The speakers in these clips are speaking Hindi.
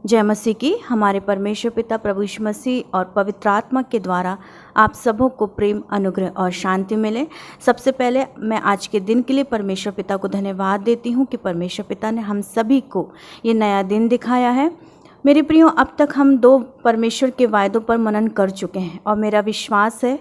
जय मसीह की। हमारे परमेश्वर पिता प्रभु यीशु मसीह और पवित्र आत्मा के द्वारा आप सबों को प्रेम, अनुग्रह और शांति मिले। सबसे पहले मैं आज के दिन के लिए परमेश्वर पिता को धन्यवाद देती हूँ कि परमेश्वर पिता ने हम सभी को ये नया दिन दिखाया है। मेरे प्रियो, अब तक हम 2 परमेश्वर के वायदों पर मनन कर चुके हैं और मेरा विश्वास है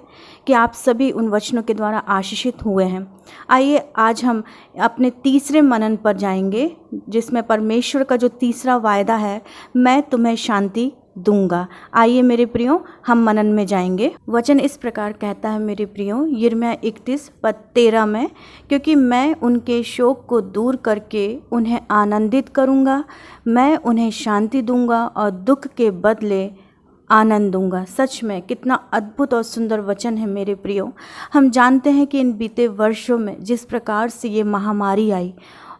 कि आप सभी उन वचनों के द्वारा आशीषित हुए हैं। आइए आज हम अपने तीसरे मनन पर जाएंगे, जिसमें परमेश्वर का जो तीसरा वायदा है, मैं तुम्हें शांति दूंगा। आइए मेरे प्रियो, हम मनन में जाएंगे। वचन इस प्रकार कहता है मेरे प्रियो, यिर्मयाह 31 पद 13 में, क्योंकि मैं उनके शोक को दूर करके उन्हें आनंदित करूंगा, मैं उन्हें शांति दूंगा और दुख के बदले आनंद दूंगा। सच में कितना अद्भुत और सुंदर वचन है मेरे प्रियो। हम जानते हैं कि इन बीते वर्षों में जिस प्रकार से ये महामारी आई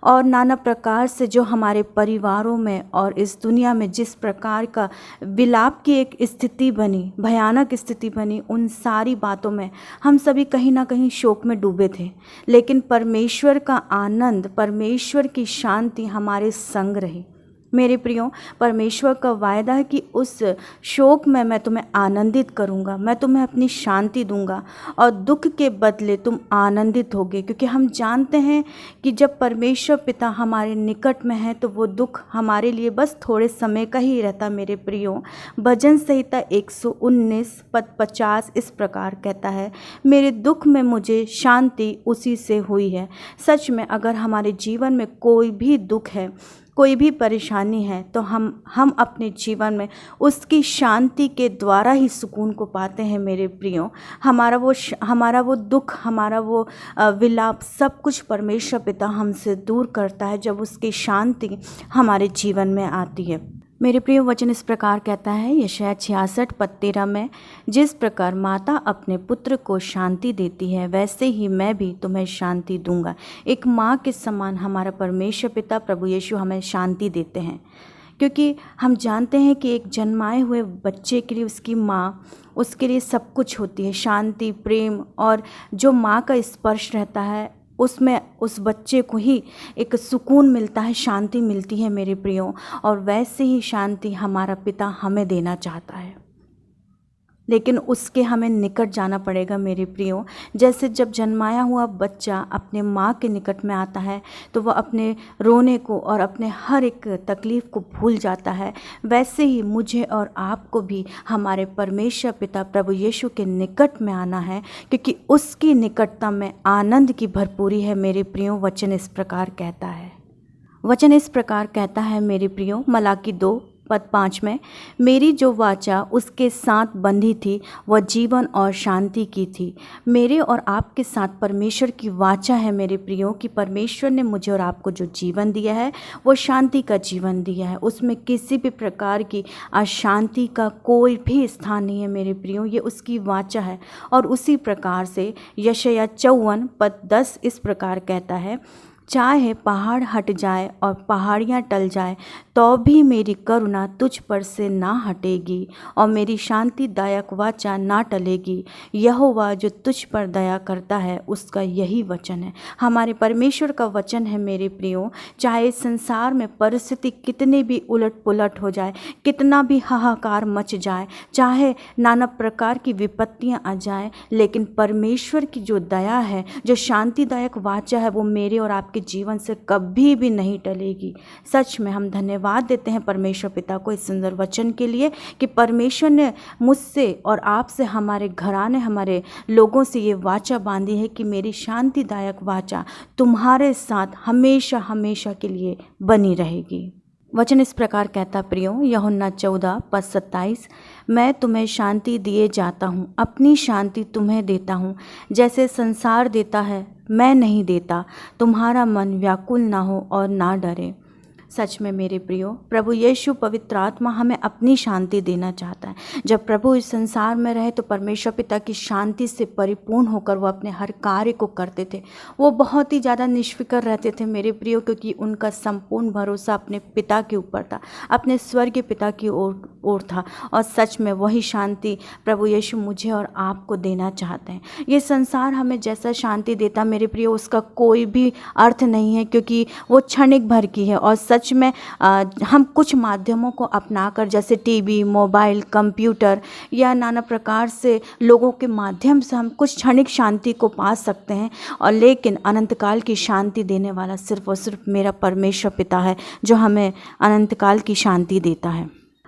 और नाना प्रकार से जो हमारे परिवारों में और इस दुनिया में जिस प्रकार का विलाप की एक स्थिति बनी, भयानक स्थिति बनी, उन सारी बातों में हम सभी कहीं ना कहीं शोक में डूबे थे। लेकिन परमेश्वर का आनंद, परमेश्वर की शांति हमारे संग रही। मेरे प्रियो, परमेश्वर का वायदा है कि उस शोक में मैं तुम्हें आनंदित करूंगा, मैं तुम्हें अपनी शांति दूंगा और दुख के बदले तुम आनंदित होगे। क्योंकि हम जानते हैं कि जब परमेश्वर पिता हमारे निकट में है तो वो दुख हमारे लिए बस थोड़े समय का ही रहता। मेरे प्रियो, भजन संहिता 119 पद 50 इस प्रकार कहता है, मेरे दुख में मुझे शांति उसी से हुई है। सच में अगर हमारे जीवन में कोई भी दुख है, कोई भी परेशानी है, तो हम अपने जीवन में उसकी शांति के द्वारा ही सुकून को पाते हैं। मेरे प्रियो, हमारा वो दुख, हमारा वो विलाप, सब कुछ परमेश्वर पिता हमसे दूर करता है जब उसकी शांति हमारे जीवन में आती है। मेरे प्रिय, वचन इस प्रकार कहता है यशायाह 66 पद 13 में, जिस प्रकार माता अपने पुत्र को शांति देती है वैसे ही मैं भी तुम्हें शांति दूंगा। एक माँ के समान हमारा परमेश्वर पिता प्रभु यीशु हमें शांति देते हैं, क्योंकि हम जानते हैं कि एक जन्माए हुए बच्चे के लिए उसकी माँ, उसके लिए सब कुछ होती है, शांति, प्रेम, और जो माँ का स्पर्श रहता है उसमें उस बच्चे को ही एक सुकून मिलता है, शांति मिलती है। मेरे प्रियो, और वैसे ही शांति हमारा पिता हमें देना चाहता है, लेकिन उसके हमें निकट जाना पड़ेगा। मेरे प्रियो, जैसे जब जन्माया हुआ बच्चा अपने माँ के निकट में आता है तो वह अपने रोने को और अपने हर एक तकलीफ़ को भूल जाता है, वैसे ही मुझे और आपको भी हमारे परमेश्वर पिता प्रभु यीशु के निकट में आना है, क्योंकि उसकी निकटता में आनंद की भरपूरी है। मेरे प्रियो, वचन इस प्रकार कहता है, वचन इस प्रकार कहता है मेरे प्रियो, मलाकी 2 पद 5 में, मेरी जो वाचा उसके साथ बंधी थी वह जीवन और शांति की थी। मेरे और आपके साथ परमेश्वर की वाचा है मेरे प्रियो, कि परमेश्वर ने मुझे और आपको जो जीवन दिया है वो शांति का जीवन दिया है। उसमें किसी भी प्रकार की अशांति का कोई भी स्थान नहीं है। मेरे प्रियो, ये उसकी वाचा है। और उसी प्रकार से यशायाह 54 पद 10 इस प्रकार कहता है, चाहे पहाड़ हट जाए और पहाड़ियाँ टल जाए तो भी मेरी करुणा तुझ पर से ना हटेगी और मेरी शांतिदायक वाचा ना टलेगी। यहोवा जो तुझ पर दया करता है उसका यही वचन है। हमारे परमेश्वर का वचन है मेरे प्रियो। चाहे संसार में परिस्थिति कितनी भी उलट पुलट हो जाए, कितना भी हाहाकार मच जाए, चाहे नाना प्रकार की विपत्तियाँ आ जाए, लेकिन परमेश्वर की जो दया है, जो शांतिदायक वाचा है, वो मेरे और आपके जीवन से कभी भी नहीं टलेगी। सच में हम धन्यवाद देते हैं परमेश्वर पिता को इस सुंदर वचन के लिए कि परमेश्वर ने मुझसे और आपसे, हमारे घराने, हमारे लोगों से ये वाचा बांधी है कि मेरी शांतिदायक वाचा तुम्हारे साथ हमेशा हमेशा के लिए बनी रहेगी। वचन इस प्रकार कहता प्रियो, यूहन्ना 14 पद 27, मैं तुम्हें शांति दिए जाता हूँ, अपनी शांति तुम्हें देता हूँ, जैसे संसार देता है मैं नहीं देता। तुम्हारा मन व्याकुल ना हो और ना डरे। सच में मेरे प्रियो, प्रभु यीशु पवित्र आत्मा हमें अपनी शांति देना चाहता है। जब प्रभु इस संसार में रहे तो परमेश्वर पिता की शांति से परिपूर्ण होकर वो अपने हर कार्य को करते थे। वो बहुत ही ज़्यादा निष्फिक्र रहते थे मेरे प्रियो, क्योंकि उनका संपूर्ण भरोसा अपने पिता के ऊपर था, अपने स्वर्गीय पिता की ओर था। और सच में वही शांति प्रभु यीशु मुझे और आपको देना चाहते हैं। ये संसार हमें जैसा शांति देता मेरे प्रियो, उसका कोई भी अर्थ नहीं है, क्योंकि वो क्षणिक भर की है। और सच सच में हम कुछ माध्यमों को अपनाकर, जैसे टीवी, मोबाइल, कंप्यूटर या नाना प्रकार से लोगों के माध्यम से हम कुछ क्षणिक शांति को पा सकते हैं, और लेकिन अनंतकाल की शांति देने वाला सिर्फ और सिर्फ मेरा परमेश्वर पिता है, जो हमें अनंतकाल की शांति देता है।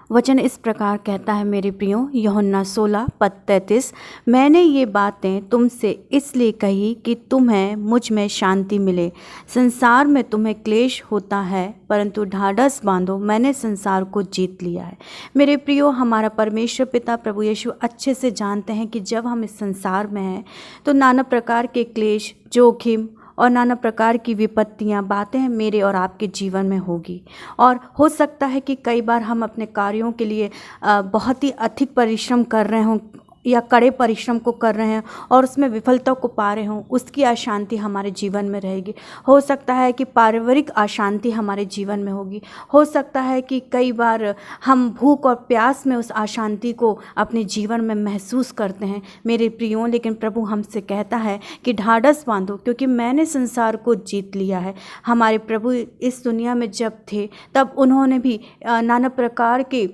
वचन इस प्रकार कहता है मेरे प्रियो, यूहन्ना 16 पद 33, मैंने ये बातें तुमसे इसलिए कही कि तुम्हें मुझ में शांति मिले। संसार में तुम्हें क्लेश होता है, परंतु ढाढ़स बांधो, मैंने संसार को जीत लिया है। मेरे प्रियो, हमारा परमेश्वर पिता प्रभु यीशु अच्छे से जानते हैं कि जब हम इस संसार में हैं तो नाना प्रकार के क्लेश, जोखिम और नाना प्रकार की विपत्तियां, बातें मेरे और आपके जीवन में होगी। और हो सकता है कि कई बार हम अपने कार्यों के लिए बहुत ही अधिक परिश्रम कर रहे हों या कड़े परिश्रम को कर रहे हैं और उसमें विफलता को पा रहे हों, उसकी अशांति हमारे जीवन में रहेगी। हो सकता है कि पारिवारिक अशांति हमारे जीवन में होगी। हो सकता है कि कई बार हम भूख और प्यास में उस अशांति को अपने जीवन में महसूस करते हैं मेरे प्रियों, लेकिन प्रभु हमसे कहता है कि ढाढ़स बांधो, क्योंकि मैंने संसार को जीत लिया है। हमारे प्रभु इस दुनिया में जब थे तब उन्होंने भी नाना प्रकार के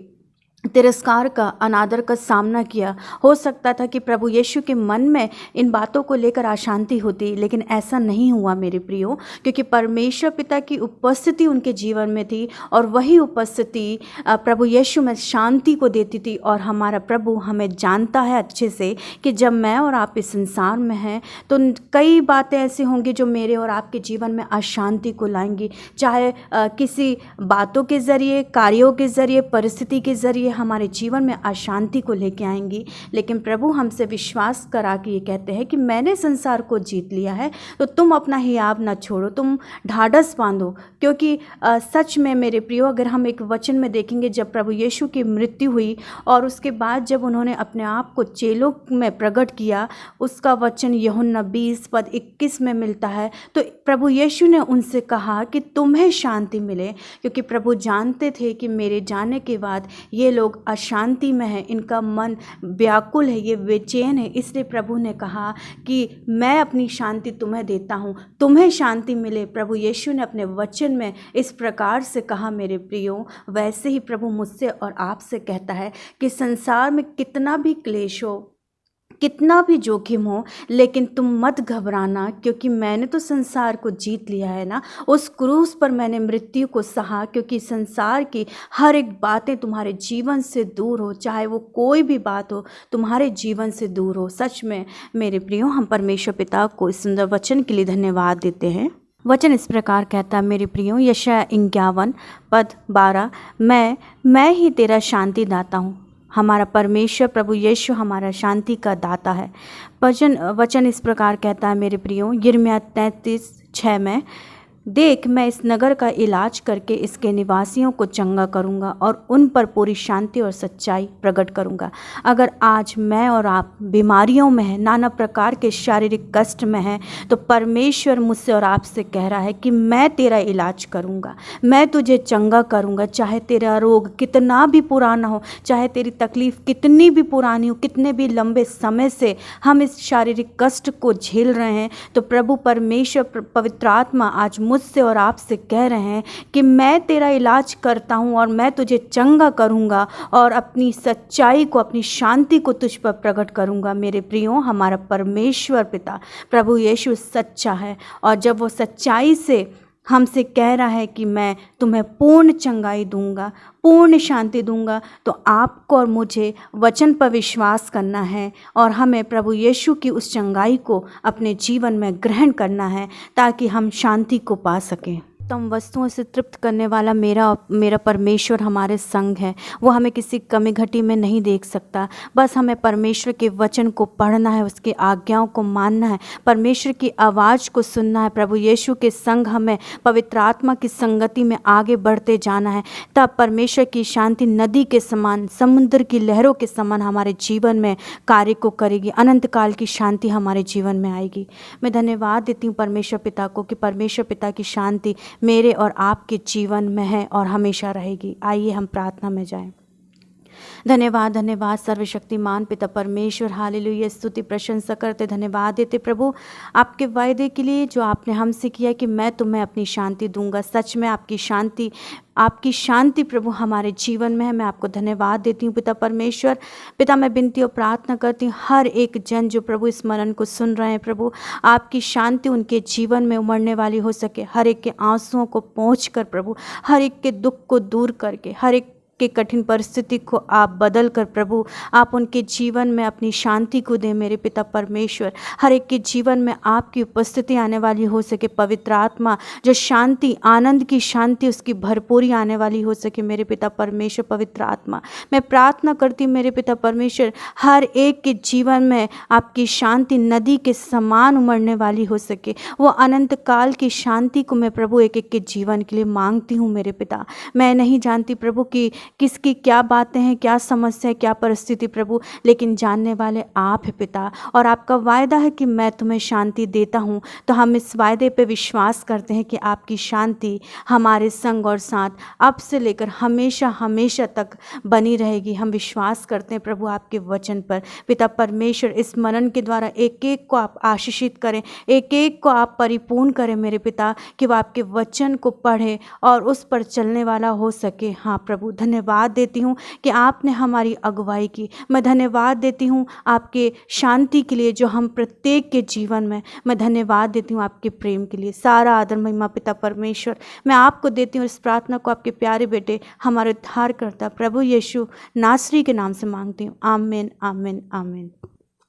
तिरस्कार का, अनादर का सामना किया। हो सकता था कि प्रभु यीशु के मन में इन बातों को लेकर अशांति होती, लेकिन ऐसा नहीं हुआ मेरे प्रियो, क्योंकि परमेश्वर पिता की उपस्थिति उनके जीवन में थी और वही उपस्थिति प्रभु यीशु में शांति को देती थी। और हमारा प्रभु हमें जानता है अच्छे से कि जब मैं और आप इस संसार में हैं तो कई बातें ऐसी होंगी जो मेरे और आपके जीवन में अशांति को लाएंगी, चाहे किसी बातों के ज़रिए, कार्यों के ज़रिए, परिस्थिति के ज़रिए हमारे जीवन में अशांति को लेके आएंगी। लेकिन प्रभु हमसे विश्वास करा के ये कहते हैं कि मैंने संसार को जीत लिया है, तो तुम अपना हियाव न छोड़ो, तुम ढाढ़स बांधो। क्योंकि सच में मेरे प्रियो, अगर हम एक वचन में देखेंगे, जब प्रभु यीशु की मृत्यु हुई और उसके बाद जब उन्होंने अपने आप को चेलों में प्रकट किया, उसका वचन यूहन्ना 20 पद 21 में मिलता है। तो प्रभु यीशु ने उनसे कहा कि तुम्हें शांति मिले, क्योंकि प्रभु जानते थे कि मेरे जाने के बाद ये लोग अशांति में हैं, इनका मन व्याकुल है, ये बेचैन है। इसलिए प्रभु ने कहा कि मैं अपनी शांति तुम्हें देता हूँ, तुम्हें शांति मिले। प्रभु यीशु ने अपने वचन में इस प्रकार से कहा मेरे प्रियो, वैसे ही प्रभु मुझसे और आपसे कहता है कि संसार में कितना भी क्लेश हो, कितना भी जोखिम हो, लेकिन तुम मत घबराना, क्योंकि मैंने तो संसार को जीत लिया है ना। उस क्रूस पर मैंने मृत्यु को सहा, क्योंकि संसार की हर एक बातें तुम्हारे जीवन से दूर हो, चाहे वो कोई भी बात हो, तुम्हारे जीवन से दूर हो। सच में मेरे प्रियो, हम परमेश्वर पिता को इस सुंदर वचन के लिए धन्यवाद देते हैं। वचन इस प्रकार कहता है मेरे प्रियो, यशायाह 51 पद 12, मैं ही तेरा शांति दाता हूँ। हमारा परमेश्वर प्रभु यीशु हमारा शांति का दाता है। वचन इस प्रकार कहता है मेरे प्रियो, यिर्मयाह 33:6 में, देख मैं इस नगर का इलाज करके इसके निवासियों को चंगा करूंगा और उन पर पूरी शांति और सच्चाई प्रकट करूंगा। अगर आज मैं और आप बीमारियों में हैं, नाना प्रकार के शारीरिक कष्ट में हैं, तो परमेश्वर मुझसे और आपसे कह रहा है कि मैं तेरा इलाज करूंगा, मैं तुझे चंगा करूंगा। चाहे तेरा रोग कितना भी पुराना हो, चाहे तेरी तकलीफ़ कितनी भी पुरानी हो, कितने भी लंबे समय से हम इस शारीरिक कष्ट को झेल रहे हैं, तो प्रभु परमेश्वर पवित्र आत्मा आज मुझसे और आपसे कह रहे हैं कि मैं तेरा इलाज करता हूँ और मैं तुझे चंगा करूँगा और अपनी सच्चाई को, अपनी शांति को तुझ पर प्रकट करूँगा। मेरे प्रियो, हमारा परमेश्वर पिता प्रभु यीशु सच्चा है, और जब वो सच्चाई से हमसे कह रहा है कि मैं तुम्हें पूर्ण चंगाई दूंगा, पूर्ण शांति दूंगा, तो आपको और मुझे वचन पर विश्वास करना है और हमें प्रभु यीशु की उस चंगाई को अपने जीवन में ग्रहण करना है, ताकि हम शांति को पा सकें। उत्तम वस्तुओं से तृप्त करने वाला मेरा परमेश्वर हमारे संग है। वो हमें किसी कमी घटी में नहीं देख सकता। बस हमें परमेश्वर के वचन को पढ़ना है, उसकी आज्ञाओं को मानना है, परमेश्वर की आवाज़ को सुनना है। प्रभु यीशु के संग हमें पवित्र आत्मा की संगति में आगे बढ़ते जाना है। तब परमेश्वर की शांति नदी के समान, समुद्र की लहरों के समान हमारे जीवन में कार्य को करेगी। अनंत काल की शांति हमारे जीवन में आएगी। मैं धन्यवाद देती हूँ परमेश्वर पिता को कि परमेश्वर पिता की शांति मेरे और आपके जीवन में है और हमेशा रहेगी। आइए हम प्रार्थना में जाएं। धन्यवाद धन्यवाद सर्वशक्तिमान पिता परमेश्वर, हालेलुया, स्तुति प्रशंसा करते धन्यवाद देते प्रभु आपके वायदे के लिए जो आपने हमसे किया कि मैं तुम्हें अपनी शांति दूंगा। सच में आपकी शांति प्रभु हमारे जीवन में है। मैं आपको धन्यवाद देती हूँ पिता परमेश्वर। पिता मैं विनती और प्रार्थना करती हूँ हर एक जन जो प्रभु इस स्मरण को सुन रहे हैं प्रभु, आपकी शांति उनके जीवन में उमड़ने वाली हो सके। हर एक के आंसुओं को पोंछ कर प्रभु, हर एक के दुख को दूर करके, हर एक के कठिन परिस्थिति को आप बदल कर प्रभु आप उनके जीवन में अपनी शांति को दें मेरे पिता परमेश्वर। हर एक के जीवन में आपकी उपस्थिति आने वाली हो सके। पवित्र आत्मा जो शांति, आनंद की शांति उसकी भरपूरी आने वाली हो सके मेरे पिता परमेश्वर। पवित्र आत्मा मैं प्रार्थना करती हूँ मेरे पिता परमेश्वर, हर एक के जीवन में आपकी शांति नदी के समान उमड़ने वाली हो सके। वो अनंत काल की शांति को मैं प्रभु एक एक के जीवन के लिए मांगती हूँ मेरे पिता। मैं नहीं जानती प्रभु कि किसकी क्या बातें हैं, क्या समस्या है, क्या परिस्थिति प्रभु, लेकिन जानने वाले आप हैं पिता। और आपका वायदा है कि मैं तुम्हें शांति देता हूँ। तो हम इस वायदे पे विश्वास करते हैं कि आपकी शांति हमारे संग और साथ अब से लेकर हमेशा हमेशा तक बनी रहेगी। हम विश्वास करते हैं प्रभु आपके वचन पर। पिता परमेश्वर इस स्मरण के द्वारा एक एक को आप आशीषित करें, एक एक को आप परिपूर्ण करें मेरे पिता, कि वह आपके वचन को पढ़े और उस पर चलने वाला हो सके। हाँ प्रभु, धन्यवाद देती हूँ कि आपने हमारी अगुवाई की। मैं धन्यवाद देती हूँ आपके शांति के लिए जो हम प्रत्येक के जीवन में, मैं धन्यवाद देती हूँ आपके प्रेम के लिए। सारा आदर महिमा पिता परमेश्वर मैं आपको देती हूँ। इस प्रार्थना को आपके प्यारे बेटे हमारे उद्धारकर्ता प्रभु यीशु नासरी के नाम से मांगती हूँ। आमीन आमीन आमीन।